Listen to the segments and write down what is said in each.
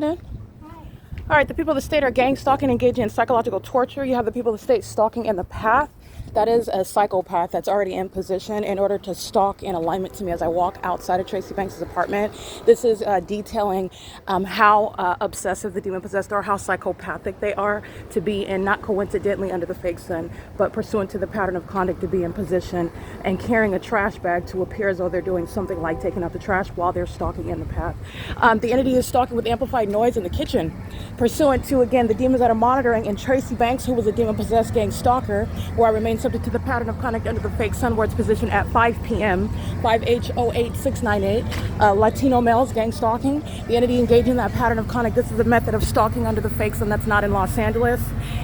afternoon. All right, the people of the state are gang stalking, engaging in psychological torture. You have the people of the state stalking in the path. That is a psychopath that's already in position in order to stalk in alignment to me as I walk outside of Tracy Banks' apartment. This is detailing how obsessive the demon-possessed are, how psychopathic they are to be, and not coincidentally under the fake sun, but pursuant to the pattern of conduct to be in position and carrying a trash bag to appear as though they're doing something like taking out the trash while they're stalking in the path. The entity is stalking with amplified noise in the kitchen, pursuant to, again, the demons that are monitoring, and Tracy Banks, who was a demon-possessed gang stalker, where I remain subject to the pattern of conduct under the fake sun, where it's positioned at 5 p.m., 5H08698, Latino males gang stalking. The entity engaging in that pattern of conduct, this is a method of stalking under the fake sun that's not in Los Angeles,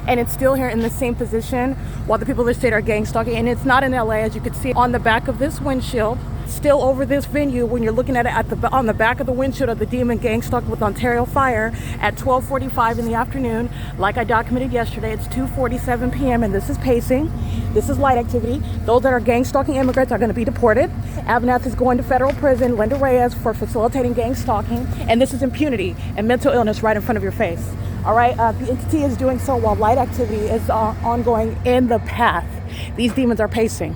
and it's still here in the same position while the people of the state are gang stalking, and it's not in LA, as you can see on the back of this windshield. Still over this venue, when you're looking at it on the back of the windshield of the demon gang stalking with Ontario Fire at 12:45 in the afternoon. Like I documented yesterday, it's 2:47 p.m. and this is pacing. This is light activity. Those that are gang stalking immigrants are going to be deported. AVANATH is going to federal prison. Linda Reyes for facilitating gang stalking, and this is impunity and mental illness right in front of your face. All right, the entity is doing so while light activity is ongoing in the path. These demons are pacing.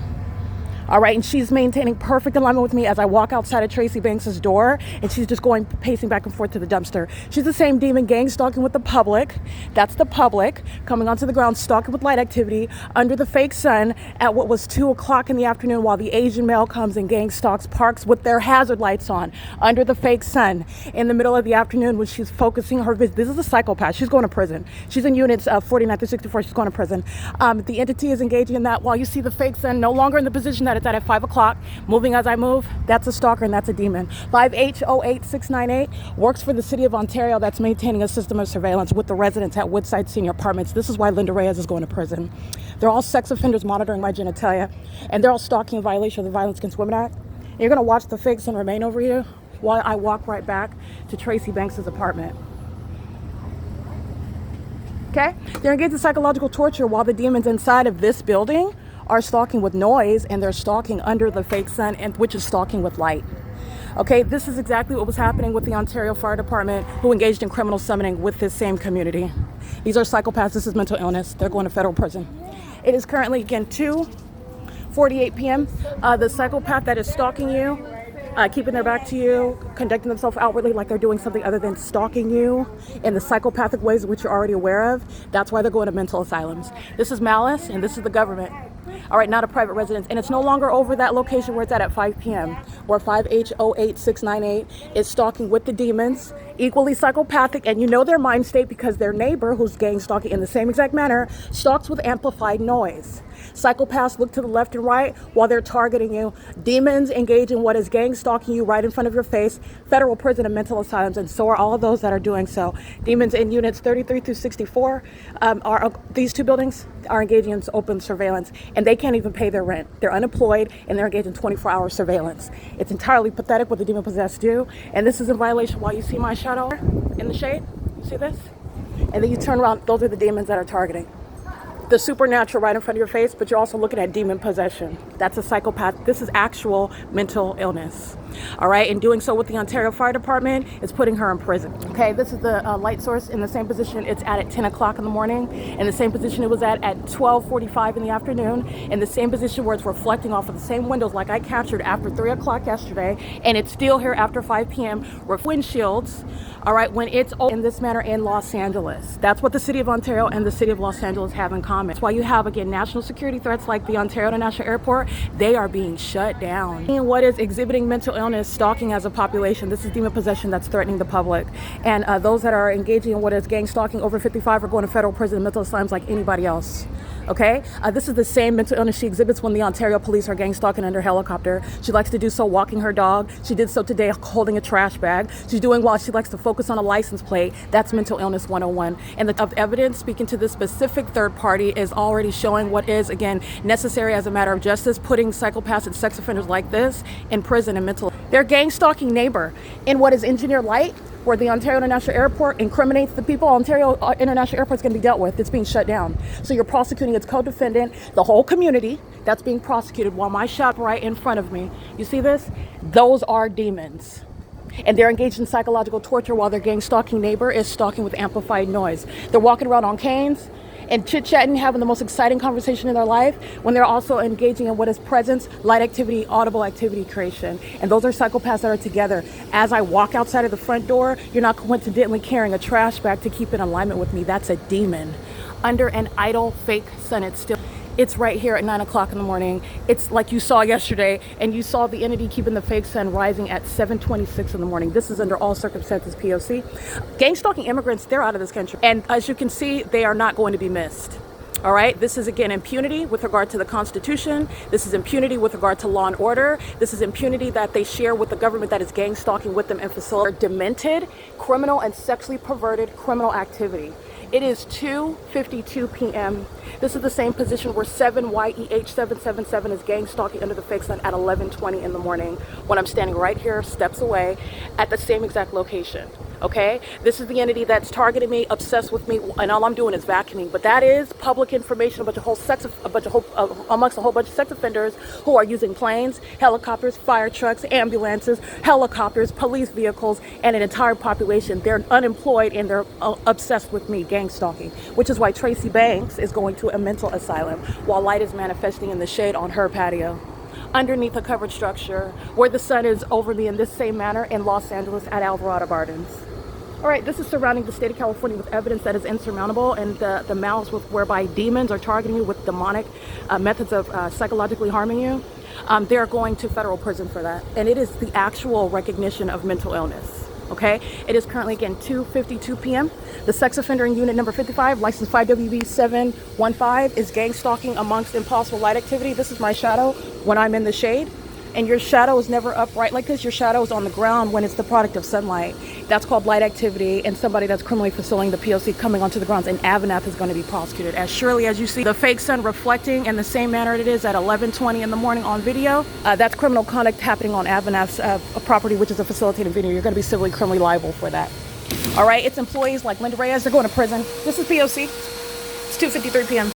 All right, and she's maintaining perfect alignment with me as I walk outside of Tracy Banks' door, and she's just going pacing back and forth to the dumpster. She's the same demon gang stalking with the public. That's the public coming onto the ground, stalking with light activity under the fake sun at what was 2 o'clock in the afternoon, while the Asian male comes and gang stalks parks with their hazard lights on under the fake sun in the middle of the afternoon when she's focusing her vision. This is a psychopath. She's going to prison. She's in units 49 through 64. She's going to prison. The entity is engaging in that while you see the fake sun no longer in the position that it's at 5 o'clock, moving as I move. That's a stalker and that's a demon. 5H08698 works for the city of Ontario that's maintaining a system of surveillance with the residents at Woodside Senior Apartments. This is why Linda Reyes is going to prison. They're all sex offenders monitoring my genitalia, and they're all stalking in violation of the Violence Against Women Act. And you're going to watch the fake sun remain over you while I walk right back to Tracy Banks' apartment. Okay? They're engaged in psychological torture while the demons inside of this building are stalking with noise, and they're stalking under the fake sun, and which is stalking with light. Okay, this is exactly what was happening with the Ontario Fire Department, who engaged in criminal summoning with this same community. These are psychopaths. This is mental illness. They're going to federal prison. It is currently, again, 2:48 p.m. The psychopath that is stalking you, keeping their back to you, conducting themselves outwardly like they're doing something other than stalking you in the psychopathic ways which you're already aware of, that's why they're going to mental asylums. This is malice, and this is the government. All right, not a private residence. And it's no longer over that location where it's at 5 p.m., where 5H08698 is stalking with the demons, equally psychopathic, and you know their mind state because their neighbor, who's gang stalking in the same exact manner, stalks with amplified noise. Psychopaths look to the left and right while they're targeting you. Demons engage in what is gang stalking you right in front of your face. Federal prison and mental asylums, and so are all of those that are doing so. Demons in units 33 through 64, these two buildings are engaging in open surveillance, and they can't even pay their rent. They're unemployed, and they're engaged in 24-hour surveillance. It's entirely pathetic what the demon-possessed do, and this is in violation. While you see my shadow in the shade, you see this? And then you turn around, those are the demons that are targeting the supernatural right in front of your face, but you're also looking at demon possession. That's a psychopath. This is actual mental illness. All right, and doing so with the Ontario Fire Department is putting her in prison. Okay, this is the light source in the same position it's at 10 o'clock in the morning, in the same position it was at 12:45 in the afternoon, in the same position where it's reflecting off of the same windows like I captured after 3 o'clock yesterday, and it's still here after 5 p.m. with windshields, all right, when it's in this manner in Los Angeles. That's what the city of Ontario and the city of Los Angeles have in common. That's why you have, again, national security threats like the Ontario International Airport. They are being shut down. And what is exhibiting mental illness, stalking as a population, this is demon possession that's threatening the public. And those that are engaging in what is gang stalking over 55 are going to federal prison and mental asylums like anybody else. Okay, this is the same mental illness she exhibits when the Ontario police are gang stalking under helicopter. She likes to do so walking her dog. She did so today holding a trash bag. She's doing while she likes to focus on a license plate. That's mental illness 101. And the evidence speaking to this specific third party is already showing what is, again, necessary as a matter of justice, putting psychopaths and sex offenders like this in prison and mental. Their gang stalking neighbor in what is engineered light, where the Ontario International Airport incriminates the people. Ontario International Airport is going to be dealt with. It's being shut down. So you're prosecuting its co-defendant, the whole community that's being prosecuted while my shop right in front of me. You see this? Those are demons. And they're engaged in psychological torture while their gang stalking neighbor is stalking with amplified noise. They're walking around on canes and chit-chatting, having the most exciting conversation in their life, when they're also engaging in what is presence, light activity, audible activity creation. And those are psychopaths that are together. As I walk outside of the front door, you're not coincidentally carrying a trash bag to keep in alignment with me. That's a demon. Under an idle fake sun, it's right here at 9 o'clock in the morning. It's like you saw yesterday, and you saw the entity keeping the fake sun rising at 7:26 in the morning. This is under all circumstances POC. Gang stalking immigrants, they're out of this country. And as you can see, they are not going to be missed. All right, this is again impunity with regard to the Constitution. This is impunity with regard to law and order. This is impunity that they share with the government that is gang stalking with them and facilitating demented, criminal, and sexually perverted criminal activity. It is 2:52 p.m. This is the same position where 7YEH777 is gang stalking under the fake sun at 11:20 in the morning, when I'm standing right here, steps away, at the same exact location. Okay, this is the entity that's targeting me, obsessed with me, and all I'm doing is vacuuming. But that is public information amongst a whole bunch of sex offenders who are using planes, helicopters, fire trucks, ambulances, helicopters, police vehicles, and an entire population. They're unemployed and they're obsessed with me, gang stalking, which is why Tracy Banks is going to a mental asylum while light is manifesting in the shade on her patio, underneath a covered structure, where the sun is over me in this same manner in Los Angeles at Alvarado Gardens. All right, this is surrounding the state of California with evidence that is insurmountable, and the malice whereby demons are targeting you with demonic methods of psychologically harming you. They're going to federal prison for that. And it is the actual recognition of mental illness. Okay, it is currently again 2:52 p.m. The sex offender in unit number 55, license 5WB715, is gang stalking amongst impossible light activity. This is my shadow when I'm in the shade. And your shadow is never upright like this. Your shadow is on the ground when it's the product of sunlight. That's called light activity, and somebody that's criminally facilitating the P.O.C. coming onto the grounds. And AVANATH is going to be prosecuted. As surely as you see the fake sun reflecting in the same manner it is at 11:20 in the morning on video, that's criminal conduct happening on AVANATH's property, which is a facilitated video. You're going to be civilly criminally liable for that. All right, it's employees like Linda Reyes. They're going to prison. This is P.O.C. It's 2:53 p.m.